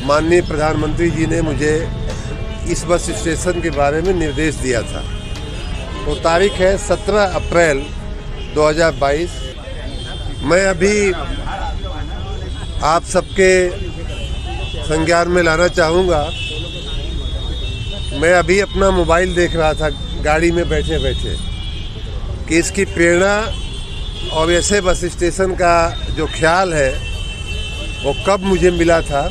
माननीय प्रधानमंत्री जी ने मुझे इस बस स्टेशन के बारे में निर्देश दिया था। वो तारीख है 17 अप्रैल 2022। मैं अभी आप सबके संज्ञान में लाना चाहूँगा। मैं अभी अपना मोबाइल देख रहा था गाड़ी में बैठे बैठे कि इसकी प्रेरणा और ऐसे बस स्टेशन का जो ख्याल है वो कब मुझे मिला था,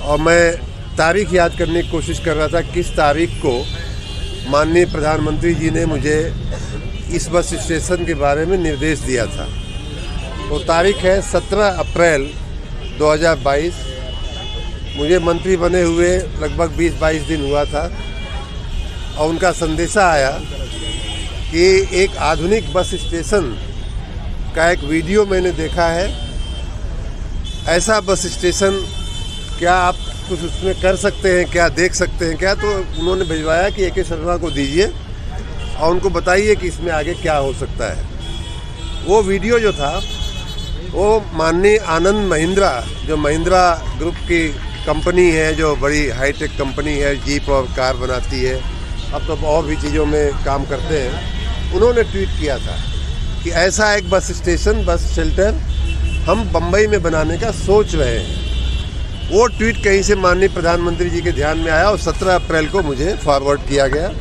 और मैं तारीख याद करने की कोशिश कर रहा था किस तारीख को माननीय प्रधानमंत्री जी ने मुझे इस बस स्टेशन के बारे में निर्देश दिया था। वो तारीख है 17 अप्रैल 2022। मुझे मंत्री बने हुए लगभग 20-22 दिन हुआ था, और उनका संदेशा आया कि एक आधुनिक बस स्टेशन का एक वीडियो मैंने देखा है। ऐसा बस स्टेशन क्या आप कुछ उसमें कर सकते हैं, क्या देख सकते हैं क्या? तो उन्होंने भिजवाया कि ए.के. शर्मा को दीजिए और उनको बताइए कि इसमें आगे क्या हो सकता है। वो वीडियो जो था वो माननीय आनंद महिंद्रा, जो महिंद्रा ग्रुप की कंपनी है, जो बड़ी हाईटेक कंपनी है, जीप और कार बनाती है, अब तो और भी चीज़ों में काम करते हैं, उन्होंने ट्वीट किया था कि ऐसा एक बस स्टेशन, बस शेल्टर हम बम्बई में बनाने का सोच रहे हैं। वो ट्वीट कहीं से माननीय प्रधानमंत्री जी के ध्यान में आया और 17 अप्रैल को मुझे फॉरवर्ड किया गया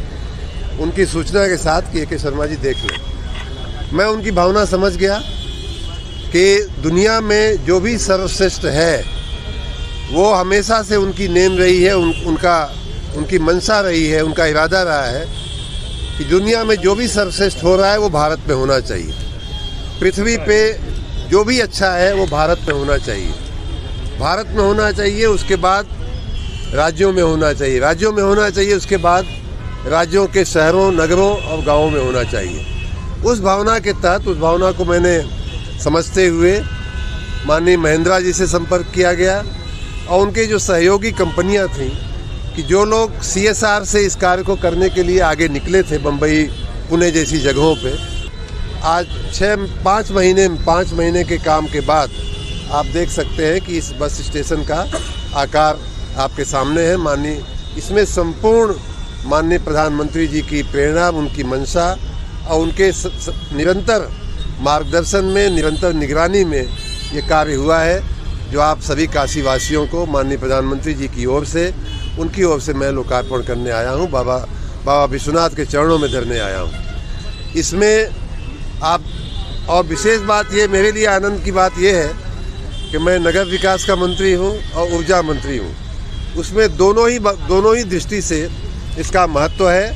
उनकी सूचना के साथ कि ए.के. शर्मा जी देख लें। मैं उनकी भावना समझ गया कि दुनिया में जो भी सर्वश्रेष्ठ है वो हमेशा से उनकी नेम रही है, उनकी मंशा रही है, उनका इरादा रहा है कि दुनिया में जो भी सर्वश्रेष्ठ हो रहा है वो भारत में होना चाहिए। पृथ्वी पे जो भी अच्छा है वो भारत में होना चाहिए। भारत में होना चाहिए, उसके बाद राज्यों में होना चाहिए, राज्यों में होना चाहिए, उसके बाद राज्यों के शहरों, नगरों और गाँवों में होना चाहिए। उस भावना के तहत, उस भावना को मैंने समझते हुए माननीय महिंद्रा जी से संपर्क किया गया, और उनके जो सहयोगी कंपनियां थीं कि जो लोग CSR से इस कार्य को करने के लिए आगे निकले थे बम्बई, पुणे जैसी जगहों पे, आज 5 महीने के काम के बाद आप देख सकते हैं कि इस बस स्टेशन का आकार आपके सामने है। माननीय इसमें संपूर्ण माननीय प्रधानमंत्री जी की प्रेरणा, उनकी मंशा और उनके निरंतर मार्गदर्शन में, निरंतर निगरानी में ये कार्य हुआ है, जो आप सभी काशीवासियों को माननीय प्रधानमंत्री जी की ओर से, उनकी ओर से मैं लोकार्पण करने आया हूँ, बाबा विश्वनाथ के चरणों में धरने आया हूँ। इसमें आप, और विशेष बात ये, मेरे लिए आनंद की बात ये है कि मैं नगर विकास का मंत्री हूँ और ऊर्जा मंत्री हूँ। उसमें दोनों ही दृष्टि से इसका महत्व है।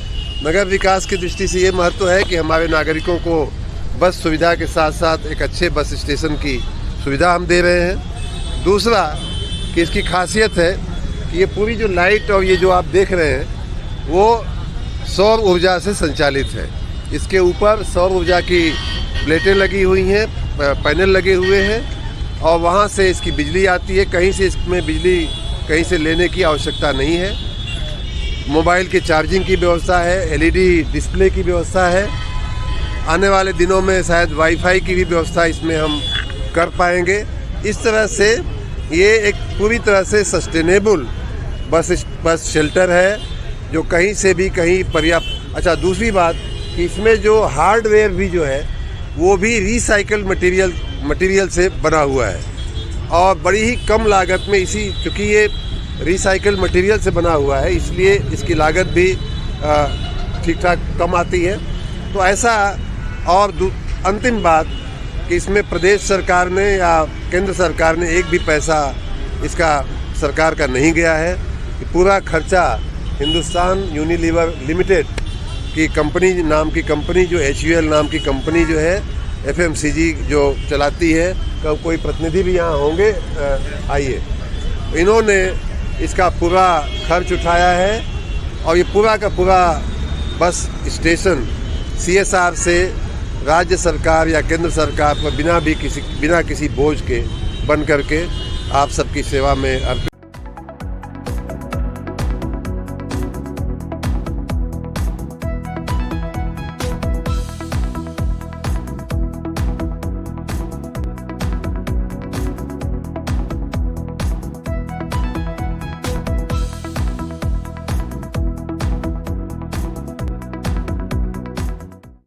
नगर विकास की दृष्टि से ये महत्व है कि हमारे नागरिकों को बस सुविधा के साथ साथ एक अच्छे बस स्टेशन की सुविधा हम दे रहे हैं। दूसरा कि इसकी खासियत है कि ये पूरी जो लाइट और ये जो आप देख रहे हैं वो सौर ऊर्जा से संचालित है। इसके ऊपर सौर ऊर्जा की प्लेटें लगी हुई हैं, पैनल लगे हुए हैं, और वहाँ से इसकी बिजली आती है। कहीं से इसमें बिजली कहीं से लेने की आवश्यकता नहीं है। मोबाइल के चार्जिंग की व्यवस्था है, LED डिस्प्ले की व्यवस्था है। आने वाले दिनों में शायद वाईफाई की भी व्यवस्था इसमें हम कर पाएंगे। इस तरह से ये एक पूरी तरह से सस्टेनेबल बस शेल्टर है, जो कहीं से भी कहीं पर्याप्त। अच्छा, दूसरी बात कि इसमें जो हार्डवेयर भी जो है वो भी रिसाइकल मटेरियल से बना हुआ है, और बड़ी ही कम लागत में, चूँकि ये रिसाइकल मटेरियल से बना हुआ है इसलिए इसकी लागत भी ठीक ठाक कम आती है। तो ऐसा, और अंतिम बात कि इसमें प्रदेश सरकार ने या केंद्र सरकार ने एक भी पैसा इसका सरकार का नहीं गया है। पूरा खर्चा हिंदुस्तान यूनिलीवर लिमिटेड की कंपनी नाम की कंपनी, जो HUL नाम की कंपनी जो है, FMCG जो चलाती है, कब कोई प्रतिनिधि भी यहाँ होंगे, आइए, इन्होंने इसका पूरा खर्च उठाया है। और ये पूरा का पूरा बस स्टेशन CSR से राज्य सरकार या केंद्र सरकार पर बिना किसी बोझ के बन करके आप सबकी सेवा में अर्पित